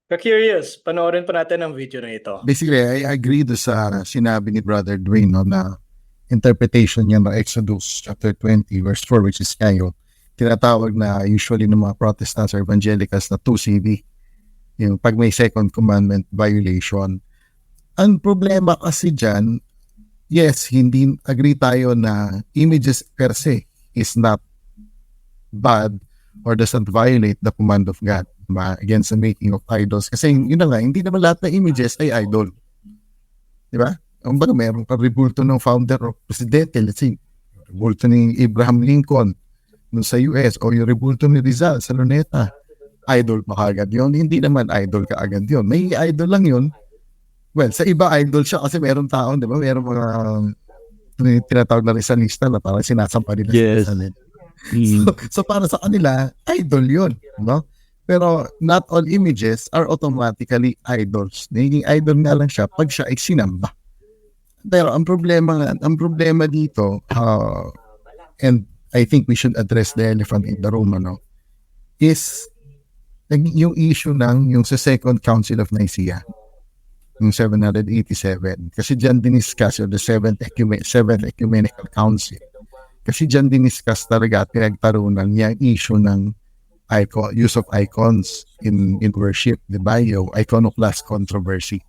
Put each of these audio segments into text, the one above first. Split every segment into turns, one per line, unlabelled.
Ka-curious, panoorin pa natin ang video na ito.
Basically, I agree do sa sinabi ni Brother Dwayne, no, na interpretation niya ng Exodus chapter 20 verse 4, which is kayo, tinatawag na usually ng mga Protestants or Evangelicals na 2 CV, yung pag may second commandment violation. Ang problema kasi dyan, yes, hindi agree tayo na images per se is not bad or doesn't violate the command of God against the making of idols. Kasi yun na nga, hindi naman lahat na images ay idol. Di ba? Ang baga, mayroon ka rebulto ng founder o presidente, let's say, rebulto ni Abraham Lincoln sa US o yung rebulto ni Rizal sa Luneta. Idol ba kaagad yun? Hindi naman idol kaagad yun. May idol lang yun. Well, sa iba idol siya kasi meron taon, di ba? Meron mga tinatawag na Rizalista na parang sinasampa nila.
Yes.
So para sa kanila, idol yun. No? Pero not all images are automatically idols. Naging idol nga lang siya pag siya ay sinamba. Pero ang problema dito, and I think we should address the elephant in the room, is yung issue ng yung sa Second Council of Nicaea, yung 787. Kasi dyan diniscuss yung the Seventh Ecumenical Council. Kasi dyan diniscuss talaga at pinagtarunan yung issue ng use of icons in worship, di ba? Yung iconoclast controversy.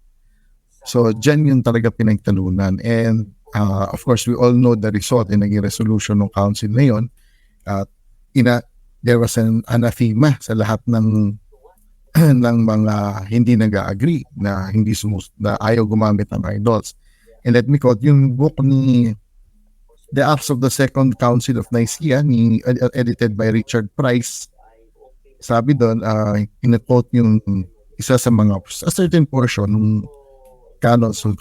So, dyan yung talaga pinagtalunan. And, of course, we all know the result in naging resolution ng council na yun. There was an anathema sa lahat ng mga hindi nag-agree na na ayaw gumamit ng idols. And let me quote yung book ni The Acts of the Second Council of Nicaea, edited by Richard Price. Sabi doon, in-quote yung isa sa mga, a certain portion ng canons of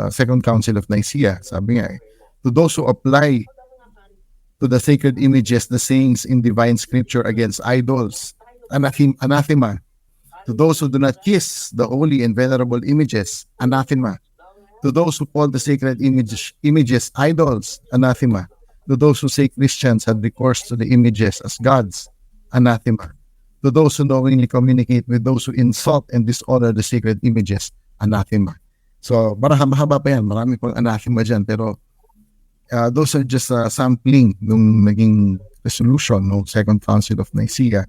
Second Council of Nicaea. Sabi nga, to those who apply to the sacred images the sayings in divine scripture against idols, anathema. To those who do not kiss the holy and venerable images, anathema. To those who call the sacred images idols, anathema. To those who say Christians had recourse to the images as gods, anathema. To those who knowingly communicate with those who insult and dishonor the sacred images, anathema. So, mahaba pa yan. Marami pang anathema dyan. Pero those are just sampling nung naging resolution ng Second Council of Nicaea.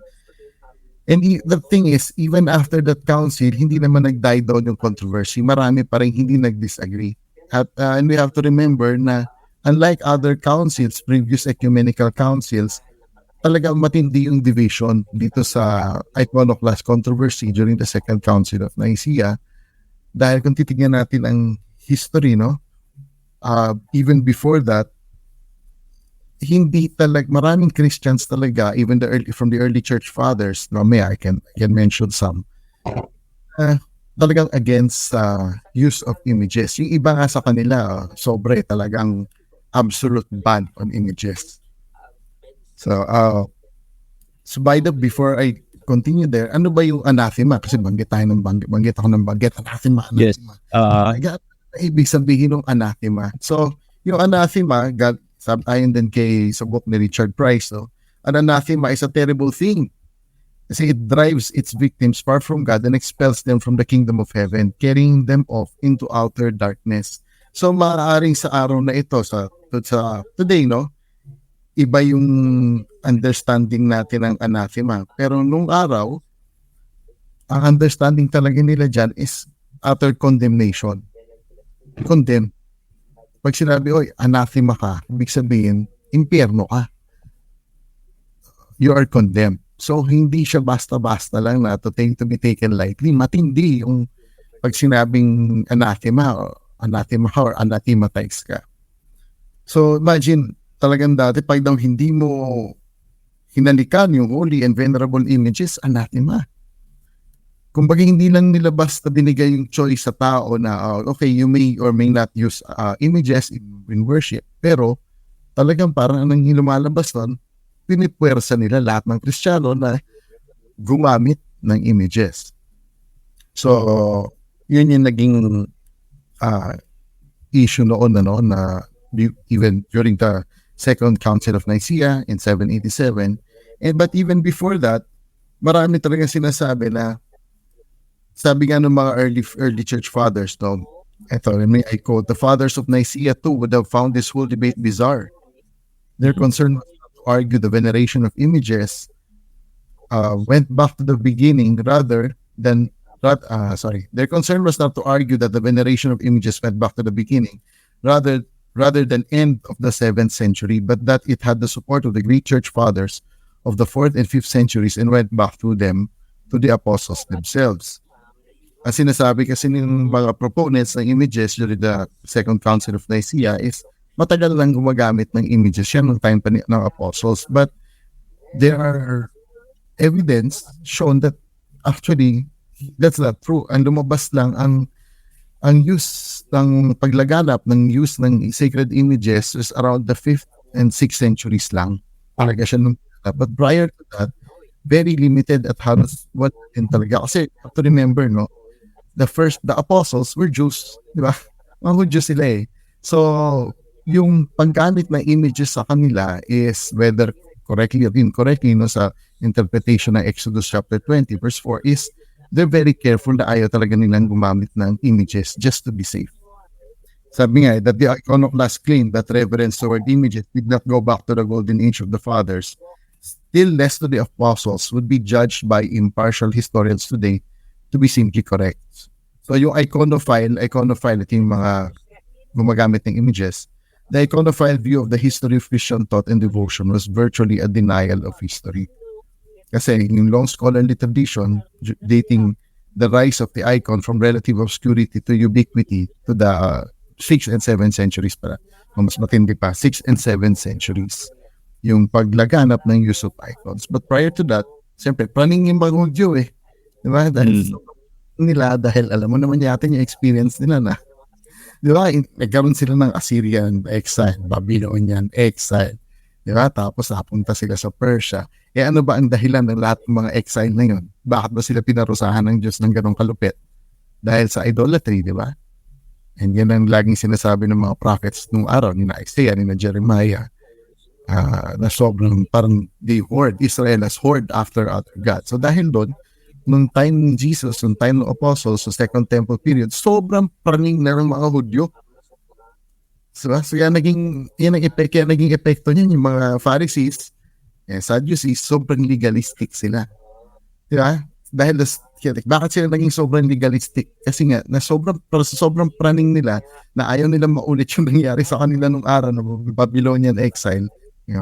And the thing is, even after that council, hindi naman nag-die down yung controversy. Marami pa rin hindi nag-disagree. And we have to remember na unlike other councils, previous ecumenical councils, talagang matindi yung division dito sa iconoclast controversy during the Second Council of Nicaea. Dahil kung titignan natin ang history, even before that, hindi talaga, maraming Christians talaga, even from the early church fathers, I can mention some, talagang against use of images. Yung iba nga sa kanila, sobre talagang absolute ban on images. So before I continue there, ano ba yung anathema? Kasi banggit ako ng anathema.
Yes.
Ibig sabihin ng anathema. So, yung anathema, ayon din sa book ni Richard Price, an anathema is a terrible thing. Kasi it drives its victims far from God and expels them from the kingdom of heaven, carrying them off into outer darkness. So, maaaring sa araw na ito, sa today, iba yung understanding natin ng anathema. Pero nung araw, ang understanding talaga nila dyan is utter condemnation. Condemn. Pag sinabi, anathema ka, ibig sabihin, impyerno ka. You are condemned. So, hindi siya basta-basta lang na to be taken lightly. Matindi yung pag sinabing anathema ka or anathematize ka. So, imagine, talagang dati, pag daw hindi mo hinalikan yung holy and venerable images, anathema. Kumbaga hindi lang nila basta binigay yung choice sa tao na, okay, you may or may not use images in worship. Pero talagang parang anong lumalabas doon, pinipwersa nila lahat ng Kristiyano na gumamit ng images. So, yun yung naging issue noon na even during the Second Council of Nicaea in 787. But even before that, marami talaga sinasabi na sabi nga ng mga early church fathers, no, ito, may I quote, the fathers of Nicaea too would have found this whole debate bizarre. Their concern was not to argue the veneration of images went back to the beginning their concern was not to argue that the veneration of images went back to the beginning, rather than end of the 7th century, but that it had the support of the Greek church fathers of the 4th and 5th centuries and went back to them, to the apostles themselves. Ang sinasabi kasi ng mga proponents ng images during the Second Council of Nicaea is matagal lang gumagamit ng images yan ng time pa ng apostles, but there are evidence shown that actually that's not true. Ang lumabas lang ang use ng paglaganap ng use ng sacred images is around the 5th and 6th centuries lang. Talaga siya nung, but prior to that, very limited at halos what din talaga. Kasi have to remember, no, the apostles were Jews, di ba? Mga Hudyo sila eh. So, yung paggamit ng images sa kanila is whether correctly or incorrectly, no, sa interpretation ng Exodus chapter 20 verse 4 is they're very careful na ayaw talaga nilang gumamit ng images just to be safe. Sabi nga that the iconoclast claim that reverence toward images did not go back to the golden age of the fathers, still less to the apostles, would be judged by impartial historians today to be simply correct. So yung iconophile, ito yung mga gumagamit ng images. The iconophile view of the history of Christian thought and devotion was virtually a denial of history. Kasi yung long scholarly tradition dating the rise of the icon from relative obscurity to ubiquity to the 6th and 7th centuries pala. Mas matindi pa, 6th and 7th centuries. Yung paglaganap ng use of icons. But prior to that, siyempre, praning yung mga Hudyo eh. Diba? Dahil alam mo naman yata yung experience nila na, diba, nagkaroon sila ng Assyrian exile, Babylonian exile. Diba? Tapos napunta sila sa Persia. Ano ba ang dahilan ng lahat ng mga exile na yun? Bakit ba sila pinarusahan ng Diyos ng ganong kalupit? Dahil sa idolatry, di ba? And yan ang laging sinasabi ng mga prophets nung araw, ni Isaiah, ni Jeremiah, na sobrang parang Israel has hoard after other gods. So dahil doon, nung time ni Jesus, nung time ng apostles, sa Second Temple period, sobrang praning na ng mga Hudyo. So yan naging epekto niyan, yung mga Pharisees, Sadducees, sobrang legalistic sila. Diba? Dahil bakit sila naging sobrang legalistic? Kasi nga, sobrang praning nila na ayaw nilang maulit yung nangyari sa kanila nung araw ng Babylonian exile.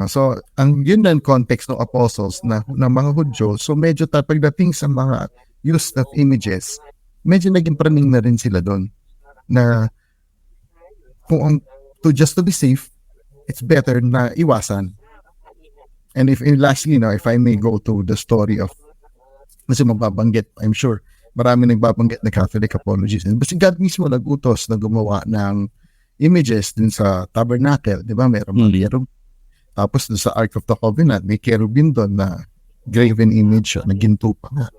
So, yun ang context ng apostles na mga Hudyo. So, medyo pagdating sa mga use of images, medyo naging praning na rin sila doon. Na just to be safe, it's better na iwasan. And lastly, if I may go to the story of, kasi mababanggit, I'm sure, marami nagbabanggit na Catholic apologies. But si God mismo nag-utos na gumawa ng images din sa tabernacle, di ba? Meron mga cherub. Tapos sa Ark of the Covenant, may cherubim doon na graven image na ginto pa nga.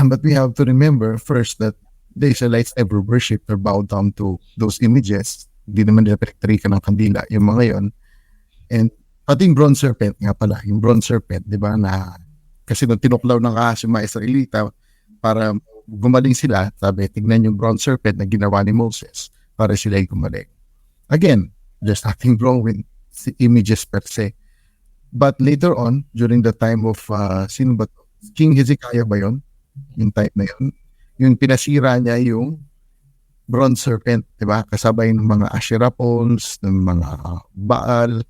But we have to remember first that the Israelites ever worship or bow down to those images. Hindi naman nila pinagtarikan ng kandila, yung mga yon. And pati yung bronze serpent nga pala, yung bronze serpent, di ba, na kasi nung tinuklaw ng ahas yung mga Israelita para gumaling sila, sabi, tignan yung bronze serpent na ginawa ni Moses para sila ay gumaling. Again, there's nothing wrong with images per se. But later on, during the time of, King Hezekiah ba yun? Yung type na yun. Yung pinasira niya yung bronze serpent, di ba? Kasabay ng mga Asherah poles, ng mga Baal,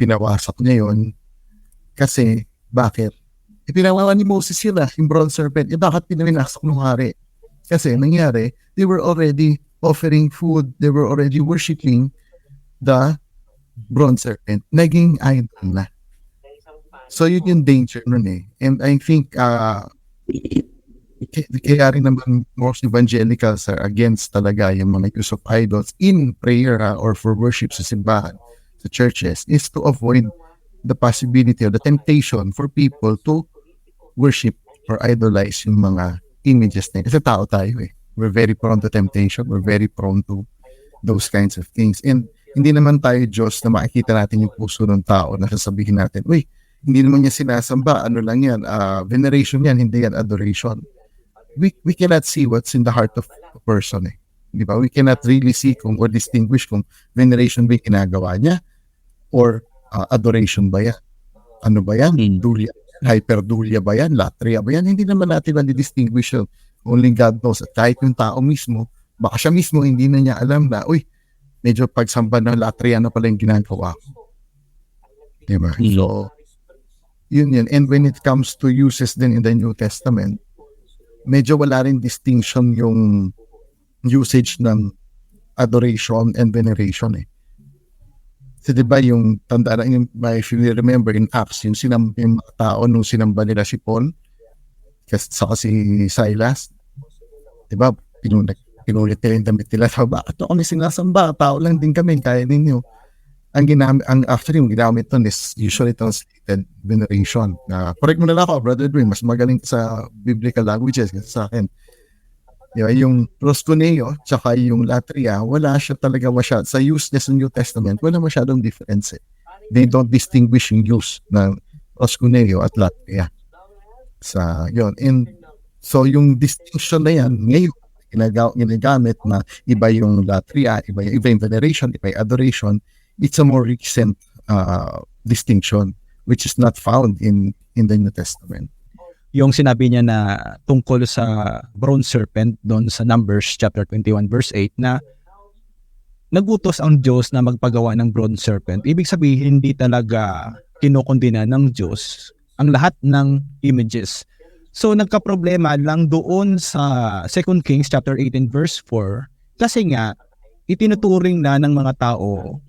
pinawasak niya yun. Kasi, bakit? Pinawawa ni Moses sila, yung bronze serpent. Bakit pinawinasak ng hari? Kasi, nangyari, they were already offering food, they were already worshiping the bronze serpent. Naging idol na. So, yun yung danger nun eh. And I think, kaya rin naman most evangelicals are against talaga yung mga use of idols in prayer or for worship sa simbahan, sa churches, is to avoid the possibility or the temptation for people to worship or idolize yung mga images na yun. Kasi tao tayo eh. We're very prone to temptation. We're very prone to those kinds of things. And hindi naman tayo Diyos na makikita natin yung puso ng tao na sasabihin natin, uy, hindi naman niya sinasamba, ano lang yan, veneration yan, hindi yan adoration. we cannot see what's in the heart of a person eh. Di ba? We cannot really see kung or distinguish kung veneration ba yung ginagawa niya or adoration ba yan. Ano ba yan? Dulia, hyperdulia ba yan? Latria ba yan? Hindi naman natin na-distinguish yun. Only God knows. At kahit yung tao mismo, baka siya mismo hindi na niya alam na, uy, medyo pagsamba ng latria na pala yung ginagawa ko. Diba? So, yun. And when it comes to uses din in the New Testament, medyo wala rin distinction yung usage ng adoration and veneration eh. So diba yung tanda na, if you remember in Acts, yung mga tao nung sinamba nila si Paul, saka si Silas, diba, pinulit nila yung damit nila, bakit ako kami sinasamba, tao lang din kami, kaya ninyo. Actually, yung ginamit nun is usually translated veneration. Correct mo na lang ako, Brother Edwin, mas magaling sa biblical languages kasi sa akin. Diba, yung proskuneo tsaka yung latria, wala siya talaga sa use sa New Testament, wala masyadong difference eh. They don't distinguish yung use ng proskuneo at latria. Yun. And so yung distinction na yan, ngayon, ginagamit na iba yung latria, iba yung veneration, iba yung adoration, it's a more recent distinction which is not found in the New Testament.
Yung sinabi niya na tungkol sa bronze serpent doon sa Numbers chapter 21 verse 8 na nagutos ang Diyos na magpagawa ng bronze serpent. Ibig sabihin, hindi talaga kinukondina ng Diyos ang lahat ng images. So nagka-problema lang doon sa 2 Kings chapter 18 verse 4 kasi nga itinuturing na ng mga tao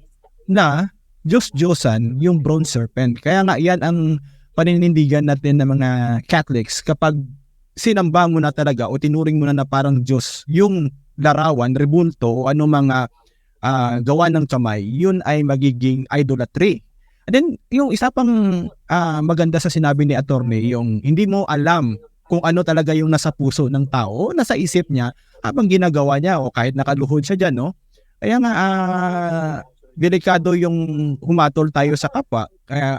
na Diyos-Diyosan yung bronze serpent. Kaya nga yan ang paninindigan natin ng mga Catholics kapag sinamba mo na talaga o tinuring mo na parang Diyos yung larawan, rebulto o ano mga gawa ng kamay, yun ay magiging idolatry. And then yung isa pang maganda sa sinabi ni Attorney, yung hindi mo alam kung ano talaga yung nasa puso ng tao, nasa isip niya habang ginagawa niya o kahit nakaluhod siya dyan, no? Kaya nga delikado yung humatol tayo sa kapwa. Kaya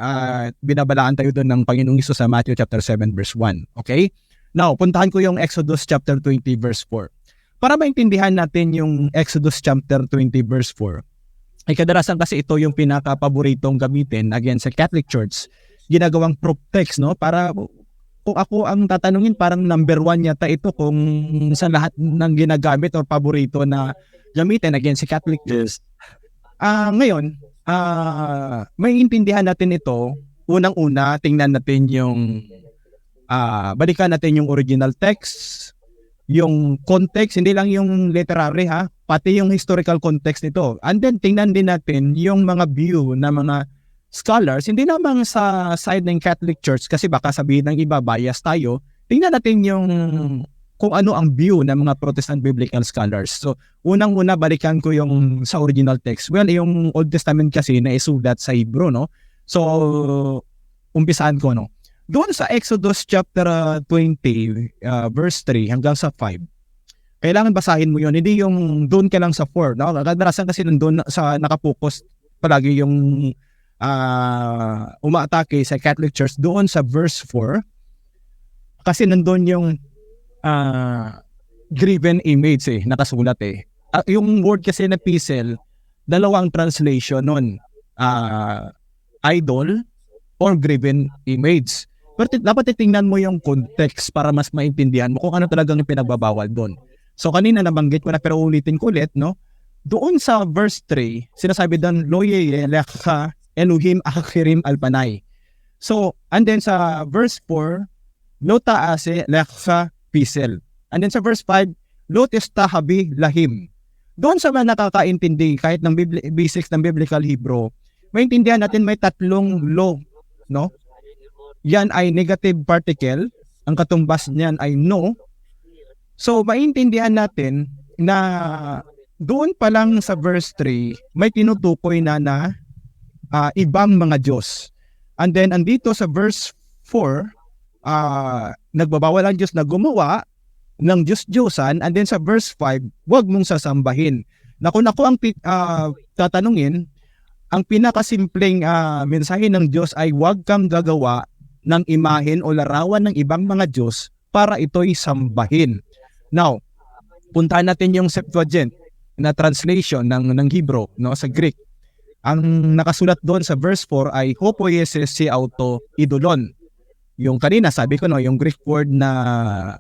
binabalaan tayo doon ng Panginoong Hesus sa Matthew chapter 7 verse 1. Okay? Now, puntahan ko yung Exodus chapter 20 verse 4. Para maintindihan natin yung Exodus chapter 20 verse 4, ay kadalasan kasi ito yung pinaka-paboritong gamitin again sa Catholic Church. Ginagawang proof text, no? Para kung ako ang tatanungin, parang number 1 yata ito kung sa lahat ng ginagamit o paborito na gamitin again sa Catholic Church. Ngayon, may intindihan natin ito. Unang-una, tingnan natin yung balikan natin yung original text, yung context, hindi lang yung literary pati yung historical context nito. And then tingnan din natin yung mga view na mga scholars, hindi naman sa side ng Catholic Church kasi baka sabihin ng iba bias tayo. Tingnan natin yung kung ano ang view ng mga Protestant biblical scholars. So, unang-una balikan ko yung sa original text. Well, yung Old Testament kasi na isulat sa Hebrew, no? So, umpisaan ko, no? Doon sa Exodus chapter 20 verse 3 hanggang sa 5, kailangan basahin mo yun. Hindi yung doon ka lang sa 4, no? Kadalasan kasi nandun sa nakapokus palagi yung umaatake sa Catholic Church doon sa verse 4 kasi nandun yung graven image nakasulat yung word kasi na pisel, dalawang translation nun, idol or graven image. Pero dapat titingnan mo yung context para mas maintindihan mo kung ano talagang pinagbabawal doon. So kanina nabanggit ko na pero ulitin ko ulit, no? Doon sa verse 3, sinasabi doon, Loye Lekha Elohim Achirim Alpanay. So, and then sa verse 4, Lota Ase Lekha Pisel. And then sa verse 5, Lotes Tahabi Lahim. Doon sa mga nakakaintindi kahit ng basics ng biblical Hebrew, maintindihan natin may tatlong lo, no? Yan ay negative particle, ang katumbas niyan ay no. So maintindihan natin na doon pa lang sa verse 3, may tinutukoy na ibang mga Diyos. And then andito sa verse 4, nagbabawal ang Diyos na gumawa ng Diyos-Diyosan, and then sa verse 5, huwag mong sasambahin. Kung ako ang tatanungin, ang pinakasimpleng mensahe ng Diyos ay huwag kang gagawa ng imahen o larawan ng ibang mga Diyos para ito'y sambahin. Now, puntahan natin yung Septuagint na translation ng Hebrew, no, sa Greek. Ang nakasulat doon sa verse 4 ay hopoieses si auto idolon. Yung kanina sabi ko, no, yung Greek word na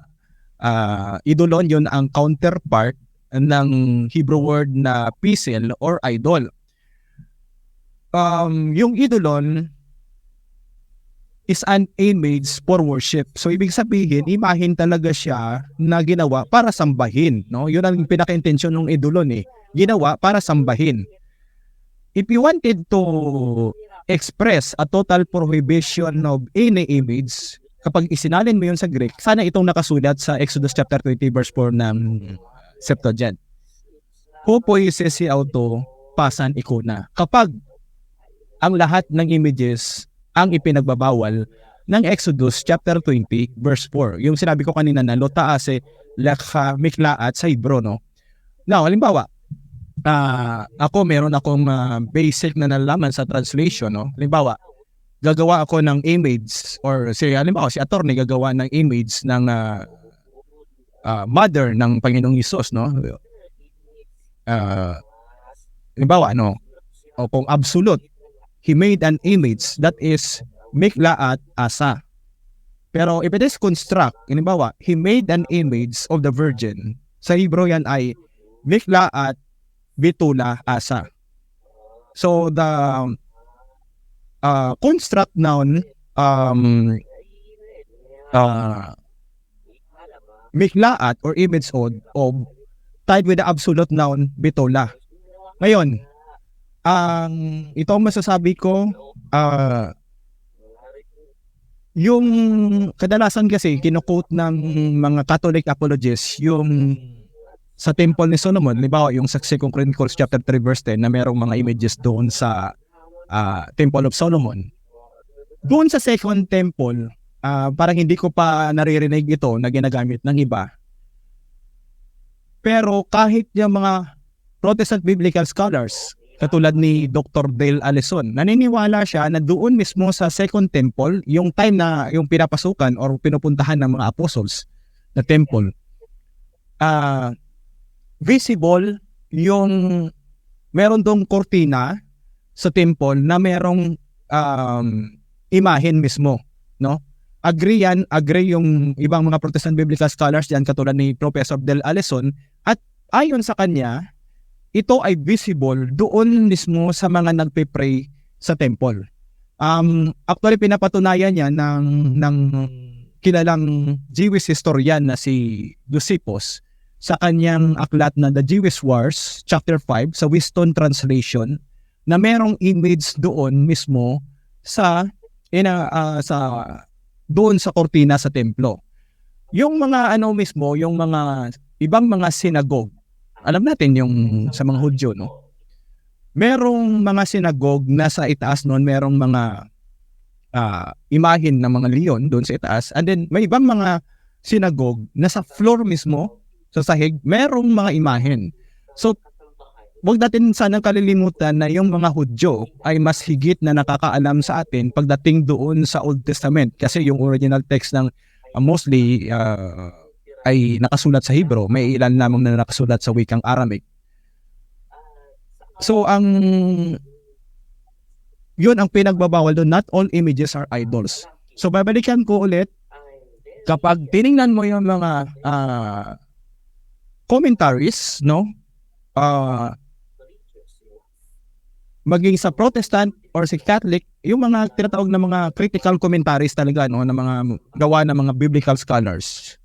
idolon, yun ang counterpart ng Hebrew word na pisel or idol. Yung idolon is an image for worship. So ibig sabihin, imahin talaga siya na ginawa para sambahin, no? Yun ang pinaka-intensyon ng idolon eh. Ginawa para sambahin. If you wanted to express a total prohibition of any image, kapag isinalin mo yun sa Greek, sana itong nakasulat sa Exodus chapter 20 verse 4 ng Septuagint. Hopoieses si auto pasan ikona. Kapag ang lahat ng images ang ipinagbabawal ng Exodus chapter 20 verse 4. Yung sinabi ko kanina na lotaase lakha miklaat sa Hebrew, no? Now, halimbawa, ako meron akong basic na nalalaman sa translation, no? Halimbawa, gagawa ako ng image or halimbawa si attorney gagawa ng image ng mother ng Panginoong Hesus, no? Halimbawa, no? O kung absolute, he made an image that is miklaat asa. Pero if it is construct, halimbawa, he made an image of the virgin. Sa Hebrew yan ay miklaat bitula asa. So the construct noun miklaat or image of tied with the absolute noun bitula. Ngayon, ito ang masasabi ko, yung kadalasan kasi kinuquote ng mga Catholic apologists yung sa Temple ni Solomon, halimbawa yung sa 2 Chronicles chapter 3 verse 10 na merong mga images doon sa Temple of Solomon. Doon sa Second Temple, parang hindi ko pa naririnig ito na ginagamit ng iba. Pero kahit yung mga Protestant biblical scholars, katulad ni Dr. Dale Allison, naniniwala siya na doon mismo sa Second Temple, yung time na yung pinapasukan or pinupuntahan ng mga apostles na temple, visible yung meron dong kortina sa temple na merong imahen mismo, no? Agree yung ibang mga Protestant biblical scholars diyan katulad ni Professor Dale Allison, at ayon sa kanya, ito ay visible doon mismo sa mga nagpe-pray sa temple. Actually, pinapatunayan niya ng kilalang Jewish historian na si Josephus sa kanyang aklat na The Jewish Wars, chapter 5, sa Whiston Translation, na merong image doon mismo doon sa kortina sa templo. Yung mga mismo, yung mga ibang mga synagogue, alam natin yung sa mga Hudyo, no? Merong mga synagogue na sa itaas noon, merong mga imahin ng mga leon doon sa itaas. And then may ibang mga synagogue na sa floor mismo, sa sahig, merong mga imahin. So, wag natin sanang kalilimutan na yung mga Hudyo ay mas higit na nakakaalam sa atin pagdating doon sa Old Testament. Kasi yung original text ng mostly ay nakasulat sa Hebrew, may ilan lamang na nakasulat sa wikang Aramaic. So yun ang pinagbabawal doon, not all images are idols. So babalikan ko ulit, kapag tiningnan mo yung mga commentaries, no? Maging sa Protestant or sa Catholic, yung mga tinatawag na mga critical commentaries talaga, no, na mga gawa ng mga biblical scholars.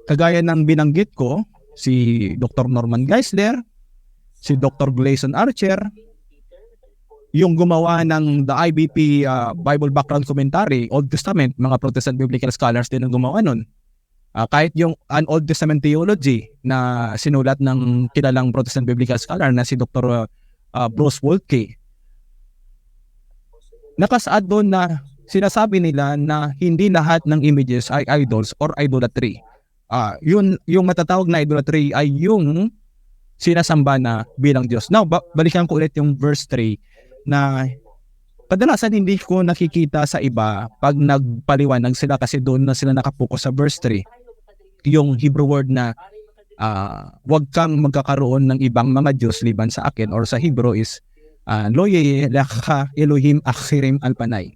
Kagaya ng binanggit ko, si Dr. Norman Geisler, si Dr. Gleason Archer, yung gumawa ng the IBP Bible Background Commentary, Old Testament, mga Protestant biblical scholars din ang gumawa nun. Kahit yung an Old Testament Theology na sinulat ng kilalang Protestant biblical scholar na si Dr. Bruce Waltke, nakasaad doon na sinasabi nila na hindi lahat ng images ay idols or idolatry. Yung matatawag na idolatry ay yung sinasamba na bilang Diyos. Now, balikan ko ulit yung verse 3 na kadalasan hindi ko nakikita sa iba pag nagpaliwanag sila kasi doon na sila nakapokus sa verse 3. Yung Hebrew word na wag kang magkakaroon ng ibang mga Diyos liban sa akin, or sa Hebrew is Lo yeleka Elohim achirim alpanay.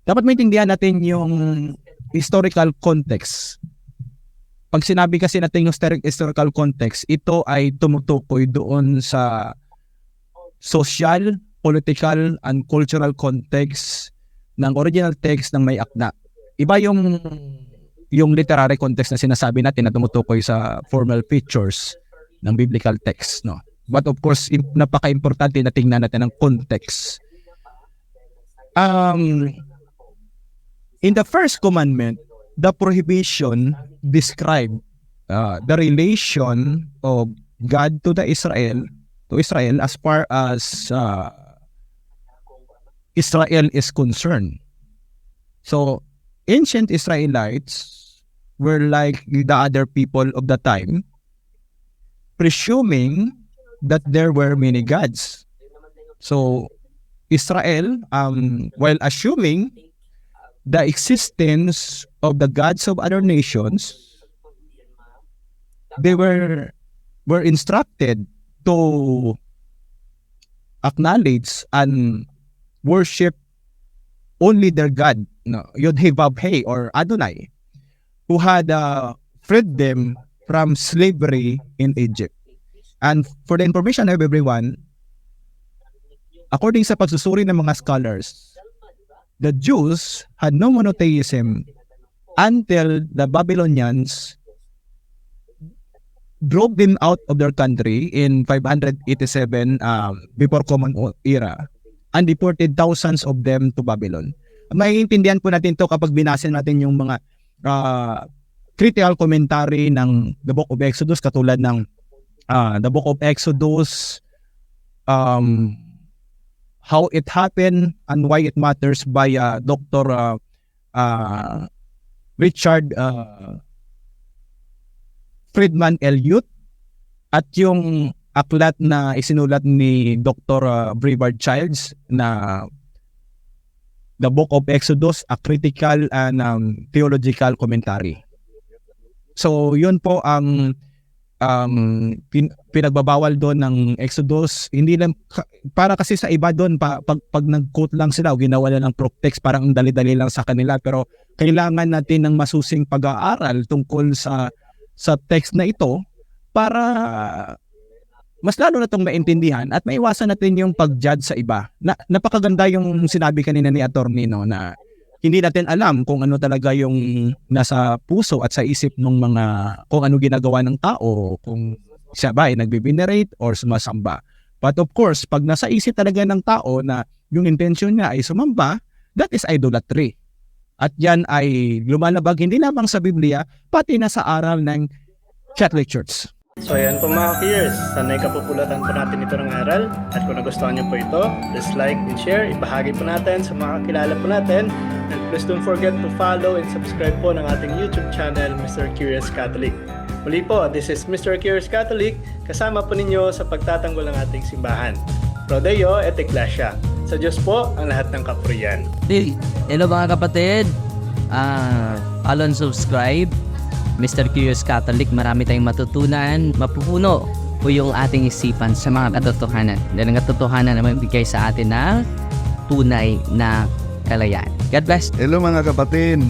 Dapat maintindihan natin yung historical context. Pag sinabi kasi natin yung historical context, ito ay tumutukoy doon sa social, political, and cultural context ng original text ng may akda. Iba yung literary context na sinasabi natin na tumutukoy sa formal features ng biblical text, no? But of course, napaka-importante na tingnan natin ang context. In the first commandment, the prohibition describe the relation of God to Israel as far as Israel is concerned. So, ancient Israelites were like the other people of the time, presuming that there were many gods. So, Israel, while assuming the existence of the gods of other nations, they were instructed to acknowledge and worship only their God, Yod-Heh-Vav-Heh, or Adonai, who had freed them from slavery in Egypt. And for the information of everyone, according sa pagsusuri ng mga scholars, the Jews had no monotheism until the Babylonians drove them out of their country in 587 before Common Era and deported thousands of them to Babylon. Maiintindihan po natin to kapag binasa natin yung mga critical commentary ng the Book of Exodus, katulad ng the Book of Exodus, How It Happened and Why It Matters by Dr. Richard Friedman Elliott, at yung aklat na isinulat ni Dr. Brevard Childs na The Book of Exodus, A Critical and Theological Commentary. So yun po ang pinagbabawal doon ng Exodus. Hindi lang para kasi sa iba doon pag nag-quote lang sila o ginawa na ng proof text, parang ang dali-dali lang sa kanila, pero kailangan natin ng masusing pag-aaral tungkol sa text na ito para mas lalo na itong maintindihan at maiwasan natin yung pag-judge sa iba. Napakaganda yung sinabi kanina ni Attorney, no, na hindi natin alam kung ano talaga yung nasa puso at sa isip ng mga, kung ano ginagawa ng tao, kung siya ba ay nagbe-venerate or sumasamba. But of course, pag nasa isip talaga ng tao na yung intention niya ay sumamba, that is idolatry. At yan ay lumalabag hindi lamang sa Biblia, pati na sa aral ng Catholic Church.
So ayan po mga Keyers, sanay kapupulatan po natin ito ng aral, at kung nagustuhan nyo po ito, just like and share, ibahagi po natin sa mga kakilala po natin, and please don't forget to follow and subscribe po ng ating YouTube channel, Mr. Curious Catholic. Muli po, this is Mr. Curious Catholic, kasama po ninyo sa pagtatanggol ng ating simbahan. Pro Deo et Ecclesia. Sa Diyos po ang lahat ng kapurian.
Hello mga kapatid, follow and subscribe Mr. Curious Catholic. Marami tayong matutunan, mapupuno po yung ating isipan sa mga katotohanan. Dahil ang katotohanan na magbigay sa atin ng tunay na kalayaan. God bless.
Hello mga kapatid,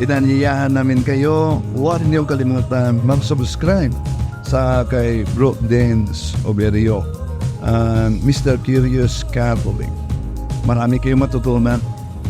inanyayahan namin kayo, huwag niyong kalimutan mag-subscribe sa kay Bro Dance Oberio, Mr. Curious Catholic. Marami kayong matutunan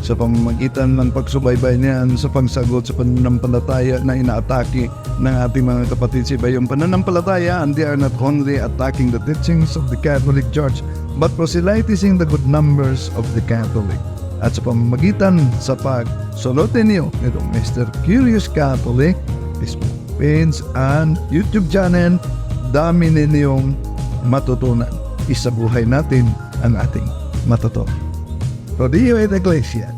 sa pamamagitan ng pagsubaybay niyan sa pagsagot sa pananampalataya na inaatake ng ating mga kapatid sa iba. Yung pananampalataya, and they are not only attacking the teachings of the Catholic Church, but proselytizing the good numbers of the Catholic. At sa pamamagitan sa pagsunutin niyo itong Mr. Curious Catholic Facebook page and YouTube channel, dami ninyong matutunan. Isabuhay natin ang ating matutunan. Pro Deo et Ecclesia.